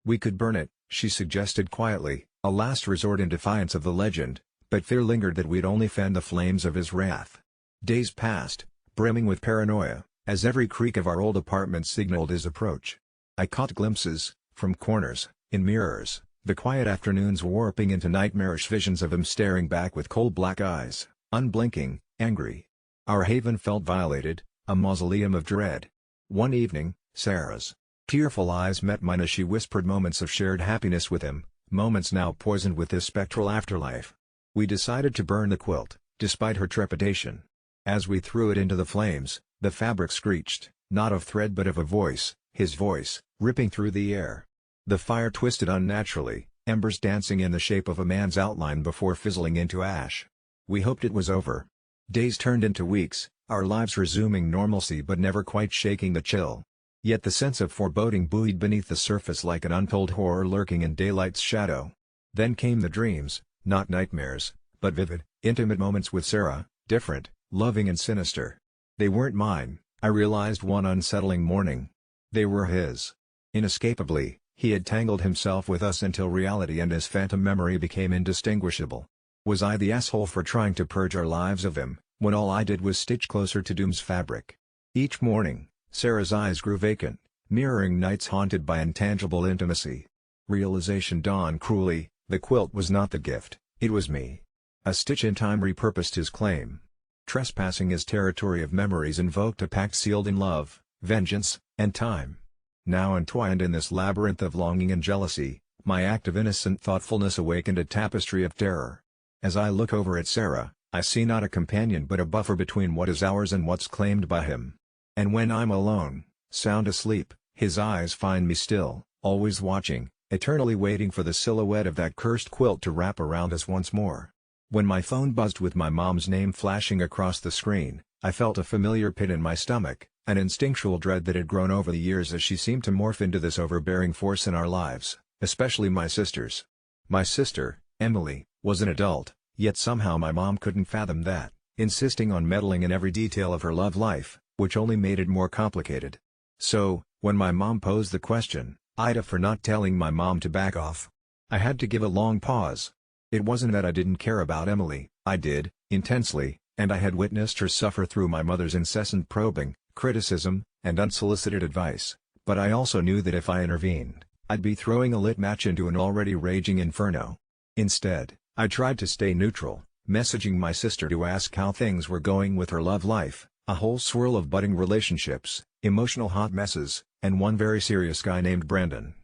"We could burn it," she suggested quietly, a last resort in defiance of the legend, but fear lingered that we'd only fan the flames of his wrath. Days passed, brimming with paranoia, as every creak of our old apartment signaled his approach. I caught glimpses, from corners, in mirrors, the quiet afternoons warping into nightmarish visions of him staring back with cold black eyes, unblinking, angry. Our haven felt violated, a mausoleum of dread. One evening, Sarah's tearful eyes met mine as she whispered moments of shared happiness with him, moments now poisoned with his spectral afterlife. We decided to burn the quilt, despite her trepidation. As we threw it into the flames, the fabric screeched, not of thread but of a voice, his voice, ripping through the air. The fire twisted unnaturally, embers dancing in the shape of a man's outline before fizzling into ash. We hoped it was over. Days turned into weeks, our lives resuming normalcy but never quite shaking the chill. Yet the sense of foreboding buoyed beneath the surface like an untold horror lurking in daylight's shadow. Then came the dreams, not nightmares, but vivid, intimate moments with Sarah, different, loving and sinister. They weren't mine, I realized one unsettling morning. They were his. Inescapably, he had tangled himself with us until reality and his phantom memory became indistinguishable. Was I the asshole for trying to purge our lives of him, when all I did was stitch closer to doom's fabric? Each morning, Sarah's eyes grew vacant, mirroring nights haunted by intangible intimacy. Realization dawned cruelly, the quilt was not the gift, it was me. A stitch in time repurposed his claim. Trespassing his territory of memories invoked a pact sealed in love, vengeance, and time. Now entwined in this labyrinth of longing and jealousy, My act of innocent thoughtfulness awakened a tapestry of terror. As I look over at Sarah, I see not a companion but a buffer between what is ours and what's claimed by him. And when I'm alone, sound asleep, his eyes find me still, always watching, eternally waiting for the silhouette of that cursed quilt to wrap around us once more. When my phone buzzed with my mom's name flashing across the screen, I felt a familiar pit in my stomach, an instinctual dread that had grown over the years as she seemed to morph into this overbearing force in our lives, especially my sister's. My sister, Emily, was an adult, yet somehow my mom couldn't fathom that, insisting on meddling in every detail of her love life, which only made it more complicated. So, when my mom posed the question, AITA for not telling my mom to back off, I had to give a long pause. It wasn't that I didn't care about Emily, I did, intensely, and I had witnessed her suffer through my mother's incessant probing, criticism, and unsolicited advice, but I also knew that if I intervened, I'd be throwing a lit match into an already raging inferno. Instead, I tried to stay neutral, messaging my sister to ask how things were going with her love life, a whole swirl of budding relationships, emotional hot messes, and one very serious guy named Brandon.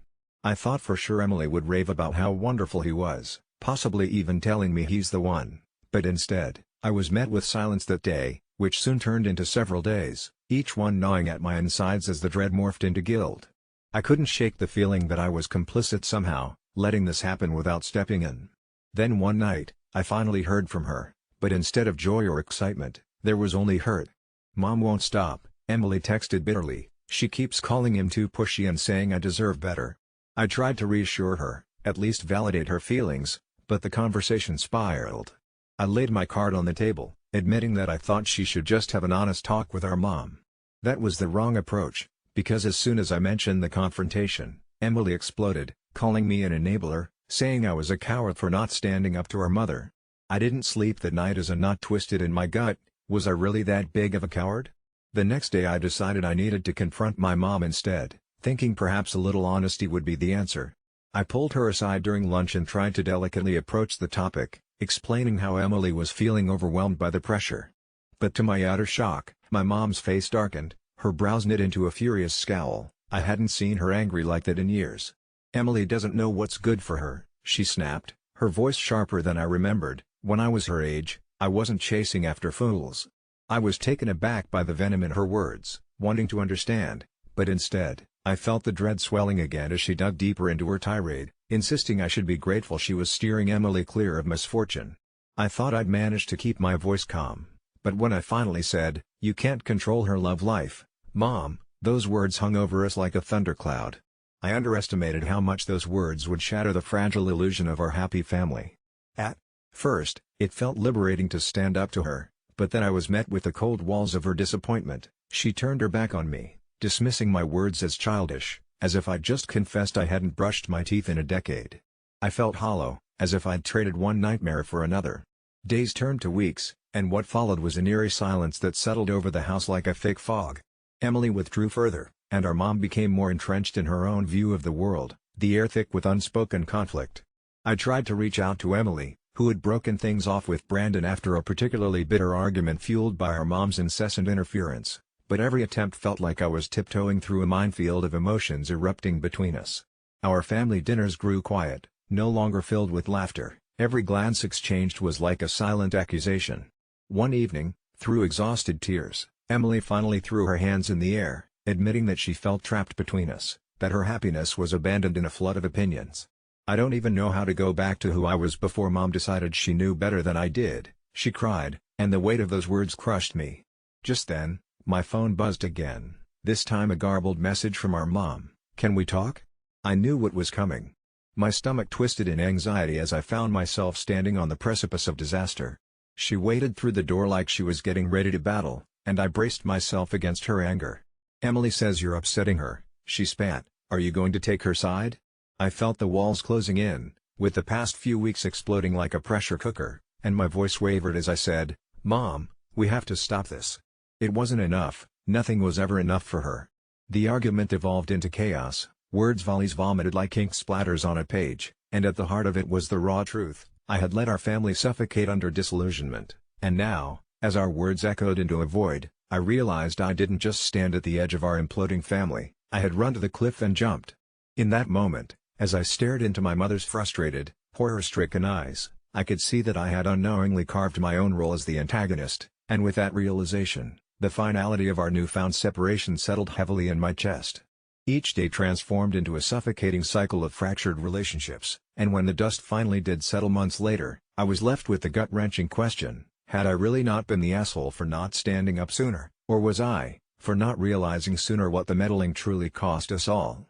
I thought for sure Emily would rave about how wonderful he was, possibly even telling me he's the one, but instead, I was met with silence that day, which soon turned into several days, each one gnawing at my insides as the dread morphed into guilt. I couldn't shake the feeling that I was complicit somehow, letting this happen without stepping in. Then one night, I finally heard from her, but instead of joy or excitement, there was only hurt. "Mom won't stop," Emily texted bitterly, "she keeps calling him too pushy and saying I deserve better." I tried to reassure her, at least validate her feelings, but the conversation spiraled. I laid my card on the table, admitting that I thought she should just have an honest talk with our mom. That was the wrong approach, because as soon as I mentioned the confrontation, Emily exploded, calling me an enabler, saying I was a coward for not standing up to our mother. I didn't sleep that night as a knot twisted in my gut. Was I really that big of a coward? The next day I decided I needed to confront my mom instead, thinking perhaps a little honesty would be the answer. I pulled her aside during lunch and tried to delicately approach the topic, explaining how Emily was feeling overwhelmed by the pressure. But to my utter shock, my mom's face darkened, her brows knit into a furious scowl. I hadn't seen her angry like that in years. "Emily doesn't know what's good for her," she snapped, her voice sharper than I remembered. When I was her age, I wasn't chasing after fools. I was taken aback by the venom in her words, wanting to understand, but instead, I felt the dread swelling again as she dug deeper into her tirade, insisting I should be grateful she was steering Emily clear of misfortune. I thought I'd managed to keep my voice calm, but when I finally said, "You can't control her love life, Mom," those words hung over us like a thundercloud. I underestimated how much those words would shatter the fragile illusion of our happy family. At first, it felt liberating to stand up to her, but then I was met with the cold walls of her disappointment. She turned her back on me, dismissing my words as childish, as if I'd just confessed I hadn't brushed my teeth in a decade. I felt hollow, as if I'd traded one nightmare for another. Days turned to weeks, and what followed was an eerie silence that settled over the house like a thick fog. Emily withdrew further, and our mom became more entrenched in her own view of the world, the air thick with unspoken conflict. I tried to reach out to Emily, who had broken things off with Brandon after a particularly bitter argument fueled by our mom's incessant interference, but every attempt felt like I was tiptoeing through a minefield of emotions erupting between us. Our family dinners grew quiet, no longer filled with laughter. Every glance exchanged was like a silent accusation. One evening, through exhausted tears, Emily finally threw her hands in the air, admitting that she felt trapped between us, that her happiness was abandoned in a flood of opinions. "I don't even know how to go back to who I was before Mom decided she knew better than I did," she cried, and the weight of those words crushed me. Just then, my phone buzzed again, this time a garbled message from our mom. "Can we talk?" I knew what was coming. My stomach twisted in anxiety as I found myself standing on the precipice of disaster. She waited through the door like she was getting ready to battle, and I braced myself against her anger. "Emily says you're upsetting her," she spat. "Are you going to take her side?" I felt the walls closing in, with the past few weeks exploding like a pressure cooker, and my voice wavered as I said, "Mom, we have to stop this." It wasn't enough, nothing was ever enough for her. The argument evolved into chaos, words volleys vomited like ink splatters on a page, and at the heart of it was the raw truth. I had let our family suffocate under disillusionment, and now, as our words echoed into a void, I realized I didn't just stand at the edge of our imploding family, I had run to the cliff and jumped. In that moment, As I stared into my mother's frustrated, horror-stricken eyes, I could see that I had unknowingly carved my own role as the antagonist, and with that realization, the finality of our newfound separation settled heavily in my chest. Each day transformed into a suffocating cycle of fractured relationships, and when the dust finally did settle months later, I was left with the gut-wrenching question, had I really not been the asshole for not standing up sooner, or was I, for not realizing sooner what the meddling truly cost us all?